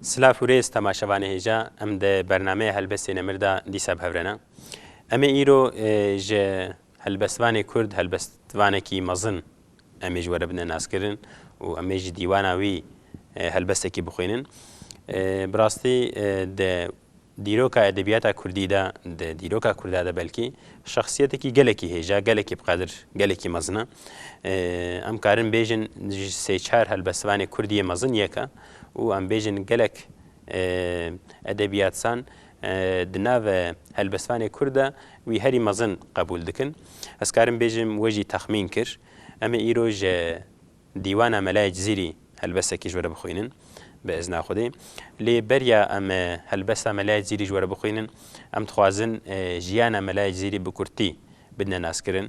سلاف و ریز تماشاوانه هیجا ام ده برنامه هلبستی نمرده دیسا بهورنا ام ایرو جه هلبستوانه کرد هلبستوانه کی مزن ام جواره بنا ناس کرن و ام جه دیوانا وی هلبسته کی بخوینن براستی ده دیروکا ادبیاتا کردی دا ده دیروکا کرده دا بلکی شخصیت کی گلکی هیجا گلکی بقدر گلکی مزنه ام کارن بیجن سه چهار هلبستوانه کردی مزن یکا و ام بیجن گلک ادبیات سان دناو هلبستوانه کرده وی هری مزن قبول دکن از کارن بیجم وجی تخمین کر ام ایروج دیوان ملای جزیری هلبسته کی جوره بخوینن بإذن خودی لی بریا ام هلبسته ملای جزیری جوره بخوینن ام تخوازن جیان ملای جزیری بکرتی بدنا ناس کرن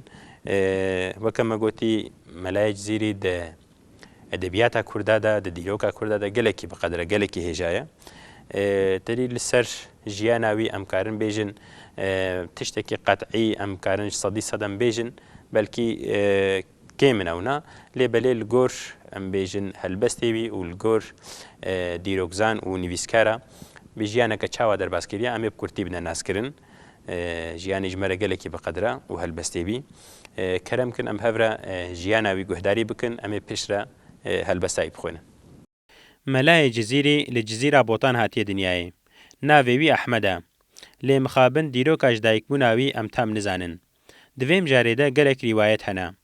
وکم گوتی ملای جزیری ده ادبیاتا کرده ده دیروکا کرده ده گلکی بقدر گلکی هجایه تری لسر جیاناوی ام کارن بیجن تشتکی قطعی ام کارن صدی صدم بیجن بلکی كيمن اونا لي بلي الجور ام بيجن هلبستي بي والجور ديروكزان ونيفيسكارا بجيانا كتشاوا در باسكريا ام بكرتي بنا ناس كرن جياني جمره قالكي بقدره وهلبستي بي كرم كن ام هفرا جيانا وي جهداري بكن ام بشرا هلبستاي بخونه ملاي جزيري لجزيره بوطان هاتي دنياي ناوي احمدا لي مخابن ديروكاج دايك بناوي ام تام نزانن دویم جاريده قالك روايت هنا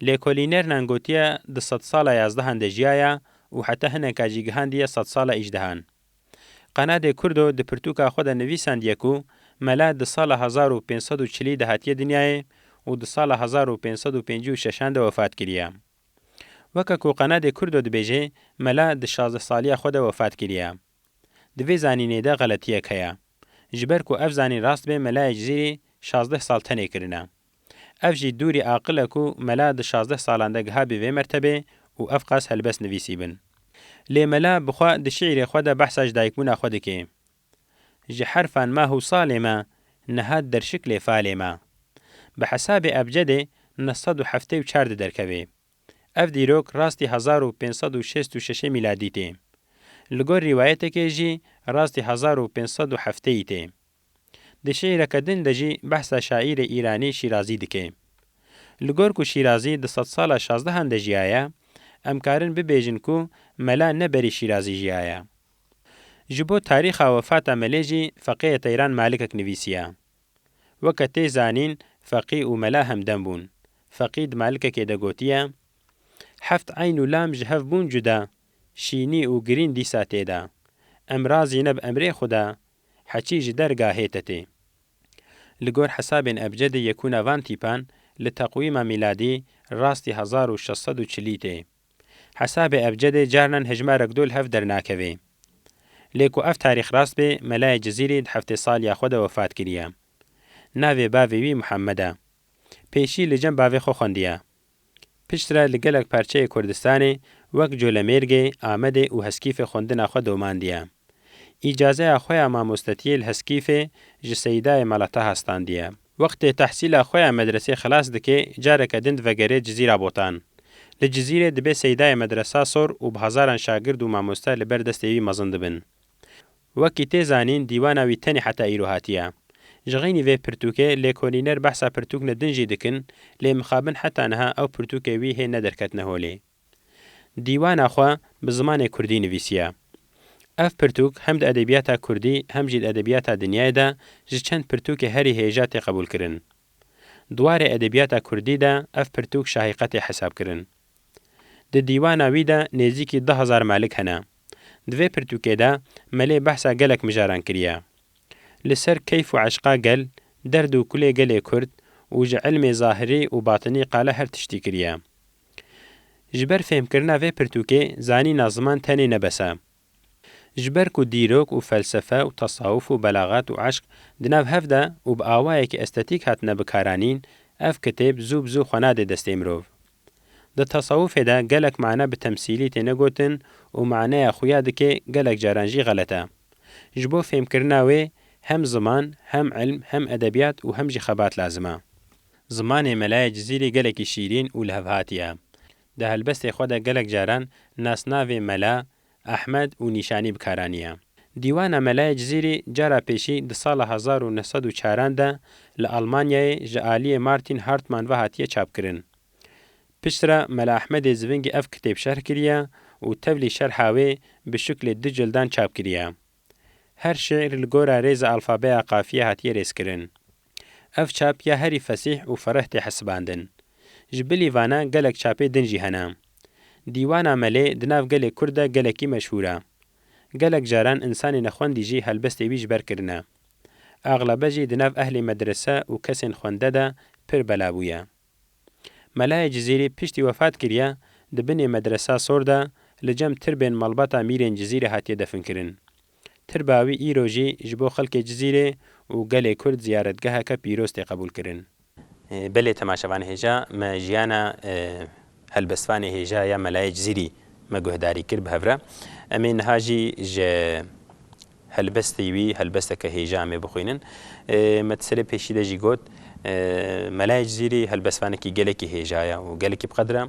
لیکولینر نانگوتیا ده 100 ساله 11 دجیایا و حتی هنه کاجی گهاندیه 100 ساله اجدهان. قناد کردو ده پرتوکا خود نویسند یکو ملا ده سال 1540 ده هاتیه دنیای و ده سال 1556 ده وفات کریه. وکاکو قناد کردو ده بیجه ملا ده 16 سالیه خود وفات کریه. دوی زانینه ده غلطیه کیا. جبر کو اف زانین راست به ملا جزیری 16 سال تنه کرنه. اف جی دوری عاقله کو ملا د 16 سالانده گها به مرتبه او افقاس هلبس نویسی بن لی ملا بخوا د شعر خو د بحث دایکونه خو دکی ج حرفا ما هو صالما نهاد در شکل فالما بحساب ابجد نصد هفته و 4 درکوي اف دیروک راستی 1566 میلادی ته لګور روایت کې جی راستی 1507 ته د شعر کدن دجی بحث شاعر ایرانی شیرازی دکه لګور کو شیرازی د 100 ساله 16 هند جیایا امکارن به بیجن کو ملا نبری شیرازی جیایا جبو تاریخ وفات ملیجی فقیه ایران مالک نویسیا وکته زانین فقی او ملا هم دنبون فقید مالک کې د ګوتیا هفت عین لام جهف بون جدا شینی او گرین دی ساته دا امراض نب امر خدا حچیج درگاهیتته لگور حساب ابجد یکون وان تیپان لتقویم میلادی راستی 1640 حساب ابجد جارنن هجمار گدول هف درناکوی لیکو اف تاریخ راست به ملای جزیری هفته سال یا خود وفات کریه ناوی باوی محمده پیشی لجن باوی خو خوندیه پشتره لگلک پرچه کردستانی وک جولمرگی آمده او هسکیف خوندن خود دوماندیه اجازه خویا ماموستتیل هسکیفه جسیده ملته هستاندیه وقت تحصیل خویا مدرسه خلاص دکه جارک دند وگره جزیره بوتان لجزیره دبه سیده مدرسه سر و بهزاران شاگرد و ماموسته لبر دستوی مزند بن وکی تیزانین دیوانوی تنی حتی ایرو هاتیه جغینی وی پرتوکه لیکولینر بحثا پرتوک ندنجی دکن لی مخابن حتی انها او پرتوکه وی هی ندرکت نهولی دیوان اخوا بزمان کردی نویسیه اف پرتوک هم د ادبیات کردی هم جید ادبیات دنیای ده چند پرتوک هری هیجات قبول کرن دوار ادبیات کردی ده اف پرتوک شایقت حساب کرن د دیوان وی ده نزدیکی 10000 مالک هنه دوی پرتوک ده ملی بحثا گلک مجاران کریه لسر کیف و عشقا گل درد و کلی گل کرد و علم ظاهری و باطنی قاله هر تشتی کریه جبر فهم کرنا وی پرتوک زانی نظمان تنی نبسه جبر کو دیروک و فلسفه و تصوف و بلاغات و عشق دناو هفده و با آوائه که استاتیک هاتنه بکارانین اف کتاب زوب زو خناده دسته مروف. ده تصوف ده گلک معنی به تمثیلی تنگوتن و معنی خویا ده که گلک جارانجی غلطه. جبو فهم کرناوه هم زمان، هم علم، هم ادبیات و هم جی خبات لازمه. زمان ملای جزیری گلکی شیرین و لحوهاتیه. ده هلبست خود گلک جاران ناسناوه ملا ئەحمەد و نیشانی بکارانیە. دیوانە مەلای جزیری جارا پێشی di sala 1940 de li Almanyayê ji aliyê Martin Hartmann ve hatiye çapkirin. Piştre Mela Ehmedê zivingî ev kitêb şerh kiriye û tevlî şerha wê bi şiklê 2 cildan çap kiriye. Her şeîr li gora rêza alfabeya qafiye hatiye rêzkirin. Ev çap ya herî fesîh û fereh tê hesibandin. Ji bilî vana gelek çapê din jî hene. Dîwana Melê di nav gelê Kurd de gelekî meşhûr e. Gelek caran insanê nexwendî jî helbestê wî ji ber kirine. Aglebe jî di nav ehlê medrese û kesên xwende de pir bela bûye. Melayê Cizîrî piştî wefat kiriye, di binê medresa Sor de li cem tirbên malbata mîrên Cizîrê hatiye definkirin. Tirba wî îro jî ji bo xelkê Cizîrê û gelê Kurd ziyaretgeheke pîroz tê qebûl kirin. Belê temaşevan hêja me jiyana helbestvanê hêja ya Melayê Cizîrî me guhdarî kir bi hevre. Em ê niha jî ji helbestê wî helbesteke hêja em ê bixwînin. Me ti serê pêşî de jî got Melayê Cizîrî helbestvanekî gelekî hêja ye û gelekî biqedr e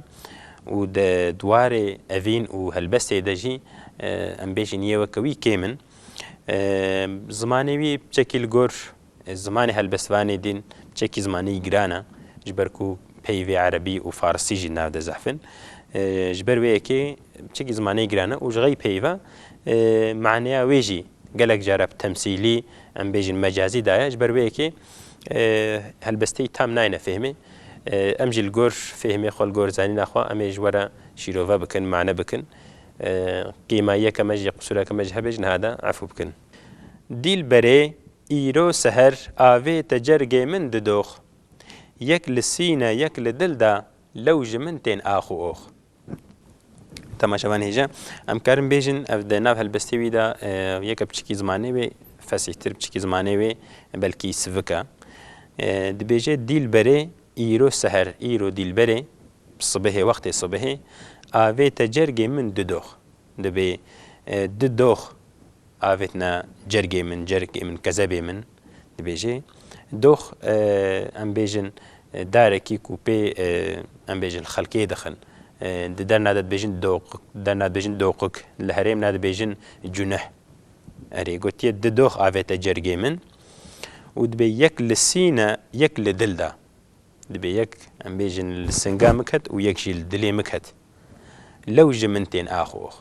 û di dwarê evîn û helbestê de jî em bêjin yeweke wî kêm in. Zimanê wî çekî li gor zimanê helbestvanê dîn çekî zimanî giran e ji ber ku peyvê erebî û farsî jî nav de zehfin. Ji ber wê yekê çekî zimanê giran e û ji xey peyve maneya wê jî gelek cara temsîlî em bêjin mecazî daye ji ber wê yekê helbesteyî tam nayêne fêhmê. Em jî li gor fêhmê xwe li gor zanîna xwe em ê ji were şîrove bikin, mane bikin. Qîmayiyeke me jî qusûreke me jî hebe ji niha de efû bikin. Dîlberê îro seher avê te cergê min didox. Yek li sîne yek li dil de lew ji min tên ax û ox. Temaşevan hêja em karin bêjin ev di nav helbestê wî de yeke biçikî zimanê wê fesîhtir biçikî zimanê wê belkî sivik e. Dibêje dîlberê îro seher îro dîlberê sibihê wextê sibihê avê te cergê min didox. Dibê didox avê tune cergê min kezebê min dibêje. Dox em bêjin darekî ku pê em bêjin xelkê dixin. Di derna de dibêjin doqik, derna dibêjin doqik, li herêm na dibêjin cuneh. Erê gotiye didox avê te cergê min û dibê yek li sîne yek li dil de. Dibê yek em bêjin li singa miket û yek jî li dilê miket. Lew ji min tên ax û ox.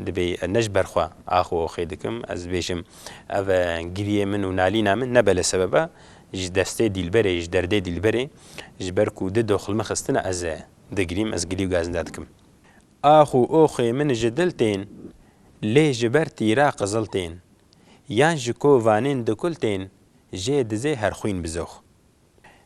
Dibê ne ji ber xwe ax û oxê dikim ez bêjim ev giriyê min û nalîna min nebe li sebeba ji destê dîlberê ji derdê dîlberê ji ber ku didox li min xistine ez digirîm ez girî û gazinda dikim. Ax û oxê min ji dil tên lê ji ber tîra qizil tên. Yan ji kovanên dikul tên jê dizê her xwîn bizox.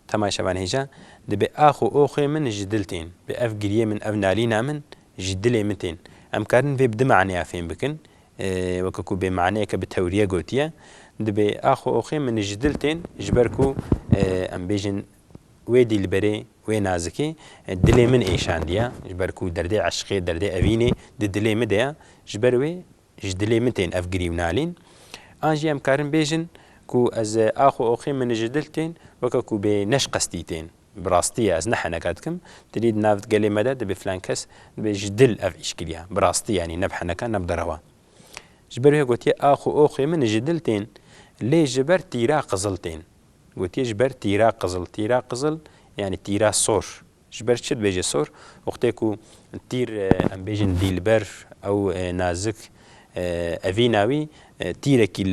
Temaşevan hêja dibê ax û oxê min ji dil tên. Bi ev giriyê min ev nalîna min ji dilê min tên. Em karin vê bi di maneya fêm bikin. Weke ku bê maneyeke bi tewriye gotiye. Dibê ax û oxê min ji dil tên ji ber ku em bêjin wê dîlberê wê nazikê dilê min êşandiye ji ber ku derdê eşqê derdê evînê di dilê min de ye ji ber wê ji dilê min tên ev girî û nalîn. An jî em karin bêjin ku ez ax û oxê min ji dil tên weke ku bê neş qestî tên. Bi rastiye ez ne heneka dikim dilî nav gelê me de dibê filan kes dibê ji dil ev îş kiriye. Bi rastî yanî ne bi heneka ne bi derewa. Ji ber wê gotiye ax û oxê min ji dil tên lê ji ber tîra qizil tên. Gotiye ji ber tîra qizil. Tîra qizil yani tîra sor. Ji ber çi dibêje sor? Wextê ku tîr em bêjin dîlber ew nazik evîna wî tîrekî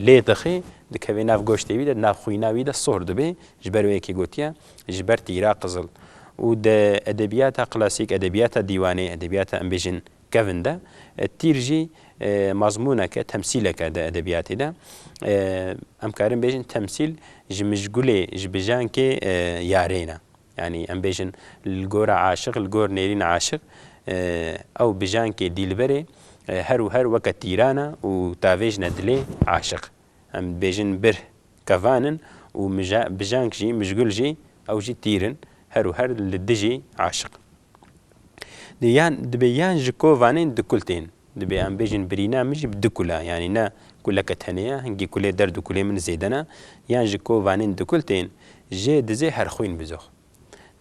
lê dixê dikeve nav goştê wî de nav xwîna wî de sor dibe ji ber wê yekê gotiye ji ber tîra qizil. û di edebiyata klasîk edebiyata dîwanê edebiyata em bêjin kevin de tîr jî mazmûneke temsîleke di edebiyatê de em karin bêjin temsîl ji mijgulê ji bijankê yarê ne. Yani em bêjin li gora aşiq li gor nêrîna aşiq ew bijankê dîlberê her û her weke tîran e û tavê jine dilê aşiq. Em bêjin bir kevanin û bijank jî mijgul jî ew jî tîrin her û her li di jî aşiq. Dibê yan ji kovanên dikul tên. Dibê em bêjin birîna min jî bi dikula yani ne kuleke tenê hingî kulê der dikûlê min zêde ne yan ji kovanên dikul tên jê dizê her xwîn bizox.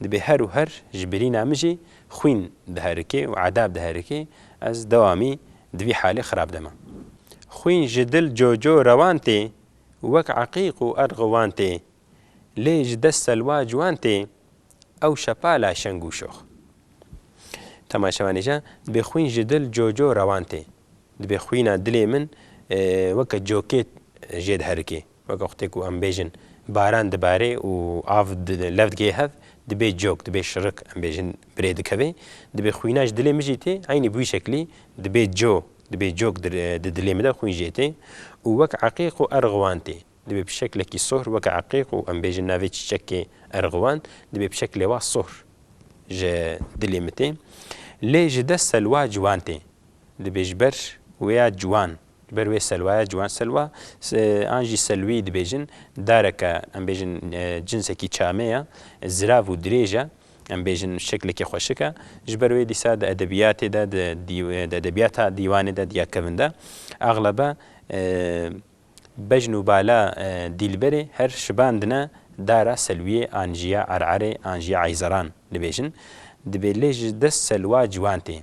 Dibê her û her ji birîna min jî xwîn diherike û edab diherike ez dewamî دوی حالێ خراپ دەما خوین ji dil جۆجۆ ڕەوان تێ وەک عەقیق و ئەرغەوان تێ لێ ji dest سەلوا جوان تێ ئەو شەپالا شەنگ و شۆخ تەماشەوانێژە دەبێ خوین ji dil جۆجۆ ڕەوان تێ دەبێ خوینە dilê min وەکە جۆکێ jê diherike weka xwedê ku em bêjin baran dibare û av lev digê hev dibê cok dibê şirik em bêjin birê dikeve dibê xwîna ji dilê min jî tê aynî bu şeklî dibê cok di dilê min de xwîn jê tê û wek eqîq û erğwan tê dibê bi şeklekî sohr wek eqîq û em bêjin navê çîçekê erğwan dibê bi şeklê wa sohr ji dilê min tê lê ji dest selwa ciwan tê dibê ji ber wêya ciwan ber wê selwaya ciwan selwa an jî selwî dibêjin dareke em bêjin cinsekî çame ye zirav û dirêj e em bêjin şeklekê xweşik e ji ber wê dîsa di edebiyatê de di edebiyata dîwanê de diya kevin de aglebe bejn û bala dîlberê her şibandine dara selwiyê an jiya ererê an jiya eyzeran dibêjin dibê lê ji dest selwa ciwan tê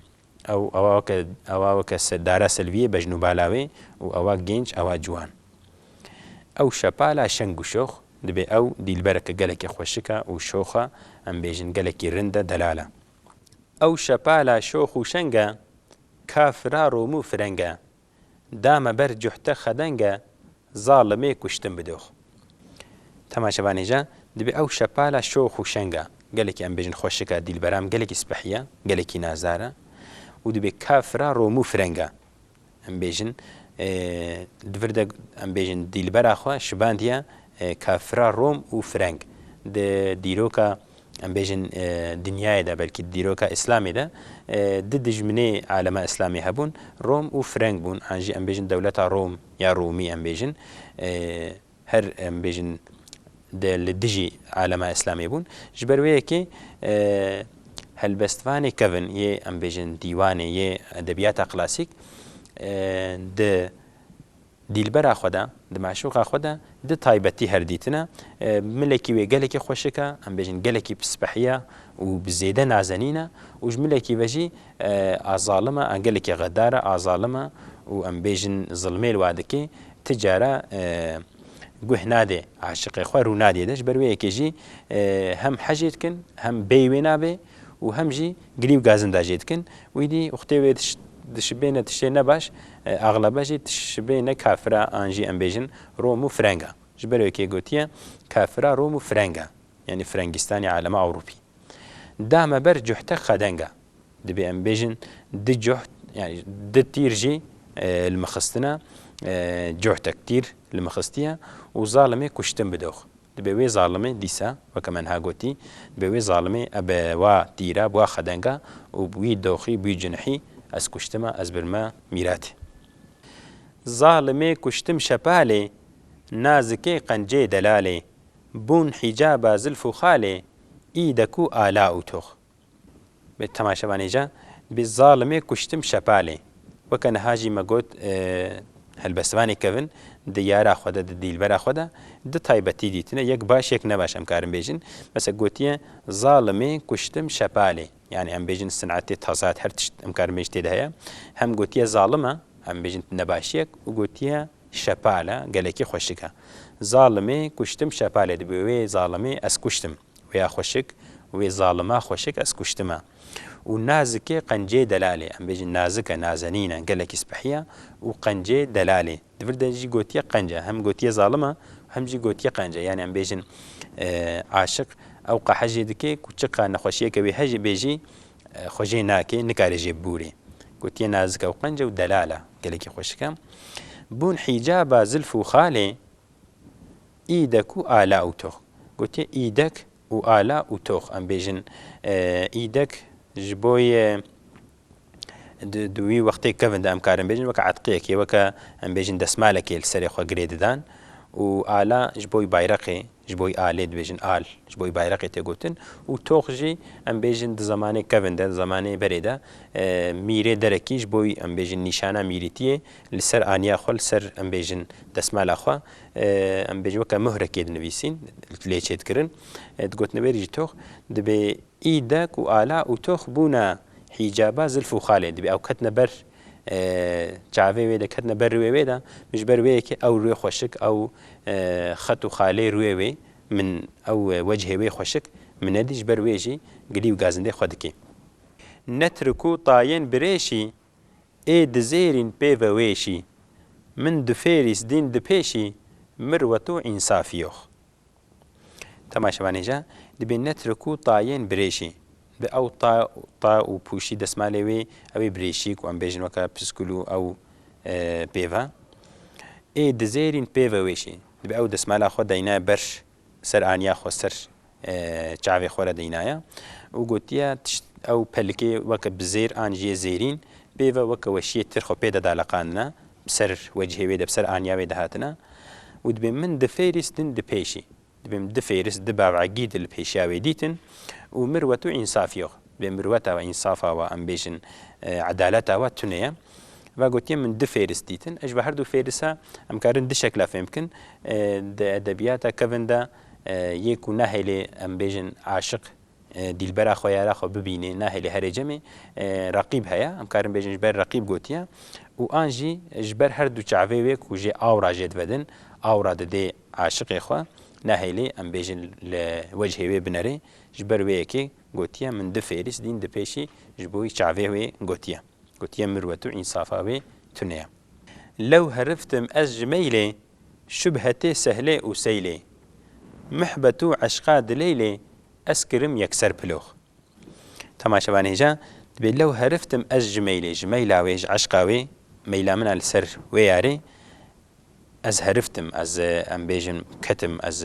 ئەوە وەکە دارا سەلویە بەژن و بالاوێ و ئەوە گەنج ئەوە جوان ئەو شەپالا شەنگ و شۆخ دەبێ ئەو دیلبەرەکە گەلێکی خۆشکە و شۆخە ئەم بێژن گەلێکی رندە دەلالە ئەو شەپالا شۆخ و شەنگە کافرا ڕۆم و فرەنگە دامە بەر جوحتە خەدەنگە زاڵمێ کوشتم بدۆخ تەماشەوانێژە دەبێ ئەو شەپالا شۆخ و شەنگە گەلێکی ئەم بێژن خۆشکە دیلبەرام گەلێکی سپەحیە گەلێکی نازارە و دەبێ کافرا ڕۆم و فرەنگە ئەم بێژن دڤردە ئەم بێژن دیلبەراخوا شباندیە کافرا ڕۆم و فرەنگ دیرۆکە ئەم بێژن دنیایەدا بەلکی دیرۆکە ئیسلامێدا دژمنێ عالەمە ئیسلامی هەبوون ڕۆم و فرەنگ بوون ئانژی ئەم بێژن دەولەتە ڕۆم یا ڕۆمی ئەم بێژن هەر ئەم بێژن لە دژی عالەمە ئیسلامی بوون ji ber wê yekê helbestvanê kevin yê em bêjin dîwanê yê edebiyata klasîk di dîlbera xwe de di meşûqa xwe de di taybetî herdîtine milekî wê gelekî xweşik e em bêjin gelekî pispehî û bi zêde nazenîn e û ji milekî ve jî azalim e an gelekî xedar e azalim e û em bêjin zilmê li wa dike ti cara guh nade aşiqê xwe rû nadê de ji ber wê yekê jî hem hecê dikin hem bêy wê nabe û hem jî girî gazinda jê dikin wî dî xwedê wê dişibêne tiştê ne baş aglebe jî dişibêne kafira an jî em bêjin Rom û Frenga ji ber wekê gotiye kafira Rom û Frenga yani Frangistanê alema Ewropî dame ber cuhte xedenga dibê em bêjin di cuht yani di tîr jî li mixistina cuhtek tîr li mixistiye û zalimê kuştin bidox dibê wê zalimê dîsa weke min ha gotî dibê wê zalimê ebe wa tîra wa xedenga û wî doxî wî cinhî ez kuştima ez birme mîratê zalimê kuştim şepalê nazikê qencê delalê bûn hîcaba zilf û xalê îdek û ala û tox bê temaşevanêja bê zalimê kuştim şepalê weke niha jî me got helbestvanê kevin di yara xwe de di dîlbera xwe de di taybetî dîtine yek baş yek nebaş em karin bêjin mesela gotiye zalimê kuştim şepalê yani em bêjin sinetê tazat her tişt em karin bêj tê de heye hem gotiye zalim e em bêjin nebaşiyek û gotiye şepale gelekî xweşik e zalimê kuştim şepalê dibê wê zalimê ez kuştim wêya xweşik wê zalima xweşik ez kuştim e û nazikê qencê delalê em bêjin nazik e nazenîn e gelekî spehî û qencê delalê divir de jî gotiye qence hem gotiye zalim e hem jî gotiye qence yani em bêjin aşiq ew qehecê dike ku çiqa nexweşiyeke wê hejê bêjî xwecê nake nikare jê bûrê gotiye nazik ew qence û delala gelekî xweşik e bûn hîcaba zilf û xalê îdek û ala û tox gotiye îdek û ala û tox em bêjin îdek ji bo yê di wî wextê kevin de em karin bêjin weke etqiyekê weke em bêjin desmalekê li serê xwe girê didan û ala ji bo bayreqê ji bo alê dibêjin al ji bo bayreqê tê gotin û tox jî em bêjin di zamanê kevin de di zamanê berê de mîrê derekî ji bo em bêjin nîşana mîrîtiyê li ser aniya xwe li ser em bêjin desmala xwe em bêjin weke muhrekê dinivîsîn lê çêtkirin digotinivêrî jî tox dibê îdek û ala û tox bûna hîcaba zilf û xalê dibê ew ketine ber چاوێ وێ دەکەتنە بەر روێ وێدا مش بەر وەیەکی ئەو روێ خۆشک ئەو خەت و خالەی روێ وێ من ئەو وەجهێ وێ خۆشک منەدیش بەر وێژی گلی و گازندەی خۆ دکەی نەترک و تایەن برێشی ئێ دزێرین پێوە وێشی من دفێریس دین دپێشی مروەت و ئینسافیۆخ تەماشەوانێژە دەبێ نەترک و تایەن برێشی بە ئەو تا و پوشی دەسمالێ وێ ئەوەی برێشیک و ئەم بێژن وەکە پسکول و ئەو پێوە ئێ دزێرین پێوە وێشی دەبێ ئەو دەسمالە خۆ دەینایە بەر سەر ئانیا خۆ سەر چاوێ خۆرە دەینایە و گوتیە ئەو پەلکێ وەکە بزێر ئانژیە زێرین پێوە وەکە وەشیە ترخۆ پێدەدا لەقانە سەر وەجهێوێ دە بسەر ئانیاوێ دەهاتنە و دەبێ من دفێریستن دپێشی دەبێم دفێرست دباوعگی دل پێشیاوێ دیتن و مروەت و ئینسافیۆخ بێ مروەتەوە ئینسافاوە ئەم بێژن عەدالەتەوە تونەیە و گوتیە من دفێرست دیتن ئەش بە هەردوو فێرسە ئەمکارن دشێکلا فێم بکن ئەدەبیاتە کەڤندا یەک و ناهێلێ ئەم بێژن عاشق دیلبەرا خۆ یارا خۆ ببینێ ناهێلێ هەرێجەمێ ڕەقیب هەیە ئەمکارن بێژن ژبەر ڕەقیب گوتیە و ئانژی ژبەر هەردوو چاوێ وێک و ژێ ئاوڕا ژێت بەدن ئاوڕا دەدێ عاشقێ خۆ ناهێلێ ئەم بێژن لە وەجهێ وێ بنەرێ ژبەر وەیەکێ گوتیە من دفێریست دین دپێشی ji بۆی çavê wê gotiye gotiye mirwet û însafa wê tune ye lew heriftim ez ji meylê şubhetê sehlê û seylê mihbet û eşqa dilê lê ez kirim yekser pilox temaşevan hêja dibê lew heriftim ez ji meylê ji meyla wê ji eşqa wê meyla min a li ser wê yarê ez heriftim ez em bêjin ketim ez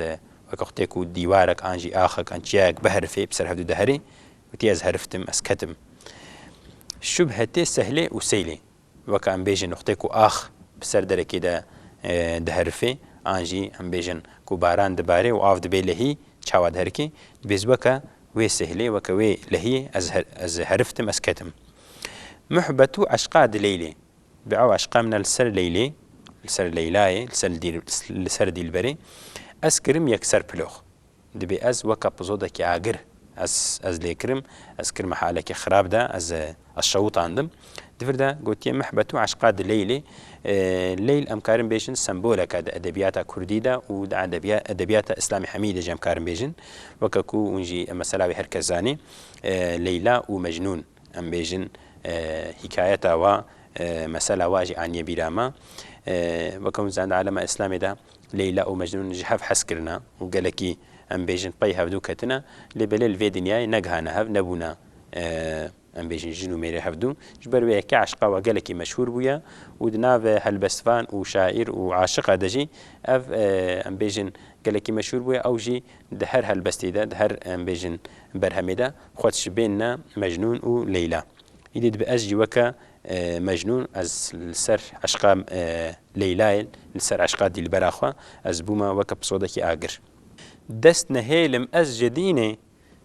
وەکە و دیوارێک ئانژی ئاخک ئەنچیایەک بەهرفێ بسەر هەردوو دەهرێ وتی ئەز هەرفتم ئەس کەتم شوبهەتێ سەهلێ و سەیلێ وەکە ئەم بێژن نقطێک و ئاخ بسەر دەرەکێدا دەهرفێ ئانژی ئەم بێژن و باران دەبارێ و ئاو دەبێ لەهی چاوا دەرکێ بێز وەکە وێ سەهلێ وەکە وێ لەهی ئەز هەرفتم ئەس کەتم محبەت و عەشقا دلەیلێ بە ئەو عەشقا منە لەسەر لەیلێ لەسەر لەیلایێ لەسەر دیلبەرێ ئەس کرم یەکسەر پلۆخ دەبێ ئەس وەکە پزۆدەکی ئاگر ئەس لێ کرم ئەس کرمە حالێکی خراپدا ئەس شەوتاندم دفردا گوتیە محبەت و عەشقا دلەیلێ لەیل ئەمکارم بێژن سمبۆلەکە ئەدەبیاتە کوردیدا و ئەدەبیاتە ئیسلامی حەمیدەژە ئەمکارم بێژن وەکەکو ونجی مەسەلاوی هەر کەس زانێ لەیلا و مەجنون ئەم بێژن حیکایەتەوە مەسەلا واژی ئانیە بیرامە وەکەم زاند عالەمە ئیسلامێدا لەیلا و مەجنون ji hev hez kirina û gelekî em bêjin pey hevdû ketine lê belê li vê dinyayê negihane hev nebûne em bêjin jin û mêrê hevdû ji ber wê yekê eşqa we gelekî meşhûr bûye û di navê helbestvan û şaîr û aşiqa de jî ev em bêjin gelekî meşhûr bûye ew jî di her helbestê de di her em bêjin berhemê de xwe ji bêhne mecnûn û leyla îdî dibe ez jî weke مجنون از لسر عشقا ليلى لسر عشقا دلبرا خو از بوما وكب صودكي آگر دست نهيلم از جدينه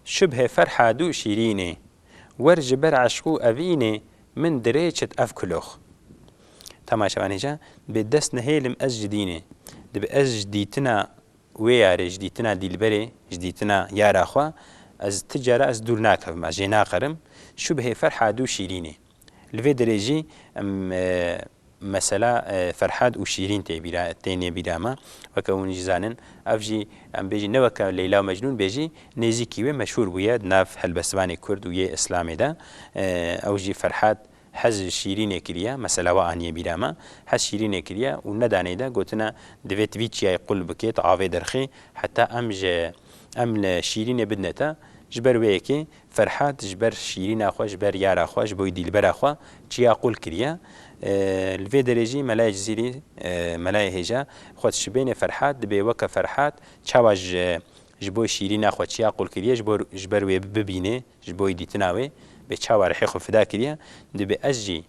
شبه فرحة دو شيرينه ورج بر عشقو أبينه من دريچت أفكلوخ تماشا جا بدست نهيلم از جدينه دب از جديتنا وياري جديتنا دلبري جديتنا يارا خو از تجارة از دور ناكف ما جينا قرم شبه فرحة دو شيرينه لفي دريجي مثلا فرحاد و شيرين تيني بيراما وكون جزانن افجي ام بيجي نوكا ليلى ومجنون بيجي نيزيكي مشهور بياد ناف هلبسواني كرد ويا اسلامي دا اوجي فرحاد حز شيرين كريا مثلا واني بيراما حز شيرين كريا ونداني دا قلتنا دفيت فيتشي يقول بكيت عافي درخي حتى ام شيرين بدنتا جبر ويكي فرحات جبر شيرين اخو جبر يار اخو جبوي ديلبر اخو چيا قول كريا الفي درجي ملاي جزيري ملاي هجا خود شبين فرحات دبي وك فرحات چاواج جبوي شيرين اخو چيا قول كريا جبر وي ببينه جبوي ديتناوي به چاوا رحي خو فدا كريا دبي اجي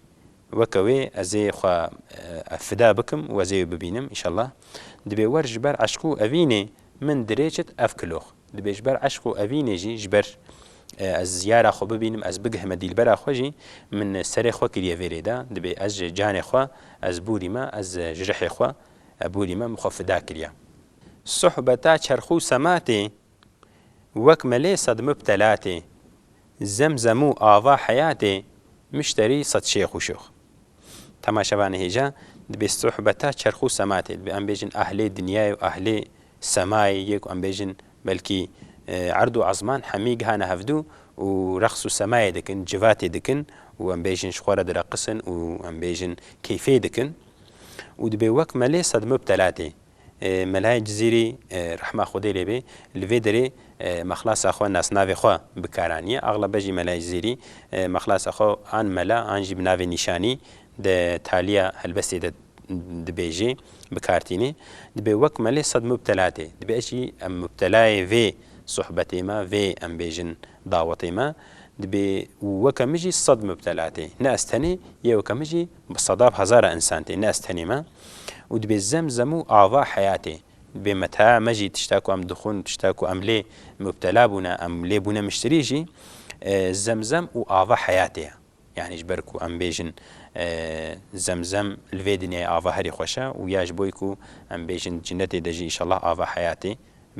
وكوي ازي خو فدا بكم وزي ببينم ان شاء الله دبي ور جبر عشقو افيني من دريچت افكلوخ دبي جبر عشقو افيني جي جبر از زیاره خو ببینم از بگه دیلبر خو جی من سر خو کلیه وریدا دبی از جان خو از بوری ما از جرح خو بوری ما مخفدا کلیه صحبتا چرخو سماتی وکمله صد مبتلاتی زمزمو آوا حیاتی مشتری صد شیخ و شوخ تماشەوانە هێژە دەبێت سوحبەتە چرخ و سەماتێت بێ ئەم بێژن ئەهلێ دنیای و ئەهلێ سەمای یەک ئەم بێژن بەلکی عرض و عزمان هەمی گەهانە هەفتوو و رەقص و سەمایە دەکەن جواتێ دەکەن و ئەم بێژن خۆرە دەرەقسن و ئەم بێژن کەیفێ دەکەن و دەبێ وەک مەلێ سەد مبتەلاتێ مەلای جزیری ڕەحمە خودی لێبێ لەوێ دەرێ مەخلاسا خۆ ناسناوێ خۆ بکارانیە ئەغڵە بەژی مەلای جزیری مەخلاسا خۆ ئان مەلا ئانژی بناوێ نیشانی تالیە هەلبەستێ دەبێژێ بکارتینێ دەبێ وەک مەلێ سەد مبتەلاتێ دەبێژی ئەم مبتەلایە vê صحبەتێمە vê ئەم بێژن داوەتێمە دەبێ وەکەمژی سەد مبتەلاتێ نەئەستەنێ یەوەکەمژی سەداب هەزارە ئەنسانتێ نەئەستەنێمە و دەبێ زەمزەم و ئاوا حەیاتێ دەبێ مەتا مەژی تشتاک و ئەم دخون تشتاک و ئەم لێ مبتەلا بوونە ئەم لێ بوونە مشتریژی زەمزەم و ئاوا حەیاتەیە یعنیش بەرک و ئەم بێژن زەمزەم لێ دنیای ئاوا هەری خۆشە و یاش بۆیک و ئەم بێژن جنەتێ دەژی ئیشەڵڵا ئاوا حەیاتێ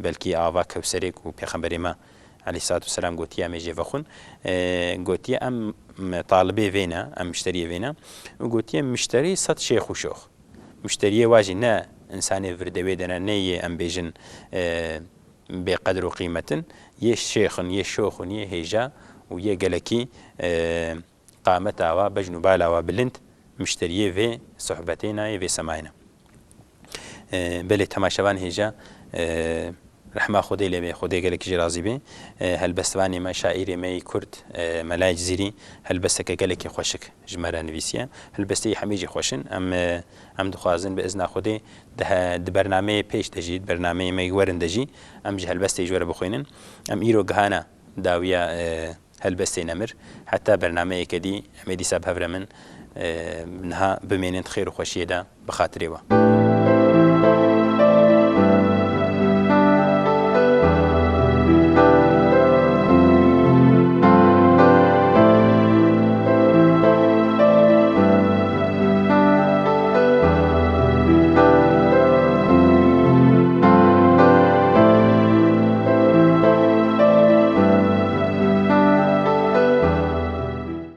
بەلکی ئاوا کەوسەرێک و پێخەمبەرێمە عەلەیهی سەلاتو وسەلام گوتیە مێژێ ڤەخون گوتیە ئەم تاڵبێ vێنە ئەم مشتریە vێنە و گوتیە مشتری سەد شێخ و شۆخ مشتریە واژی نە ئینسانێ vردەوێ دەنە نەیە ئەم بێژن بێقەدر و قیمەتن یە شێخن یە شۆخن یە هێژە و یە گەلەکی قامەتاوە بەژن و بالاوە بلند مشتریە vê سوحبەتێنە یە vê سەماینە بەلێ تەماشەوان هێژە ڕەحمە خودی لێبێ خودی گەلێکیژی رازی بێ هەلبەستوانی مە شاعیری مەی کورد مەلای جزیری هەلبەستەکە گەلێکی خۆشک ژمارە نویسیە هەلبەستی هەمیژی خۆشن ئەم دخوازن بە ئزنا خودێ بەرنامەیە پێش دەژیت بەرنامەی مەی وەرن دەژی ئەمجی هەلبەستی جوەرە بخوێنن ئەم ئیرۆ گەهانە داویە هەلبەستی نەمر حتا بەرنامەیەکە دی ئەمێ دیسا بهەورە من نها بمێنێت خێر و خۆشیێدا بەخاترێەوە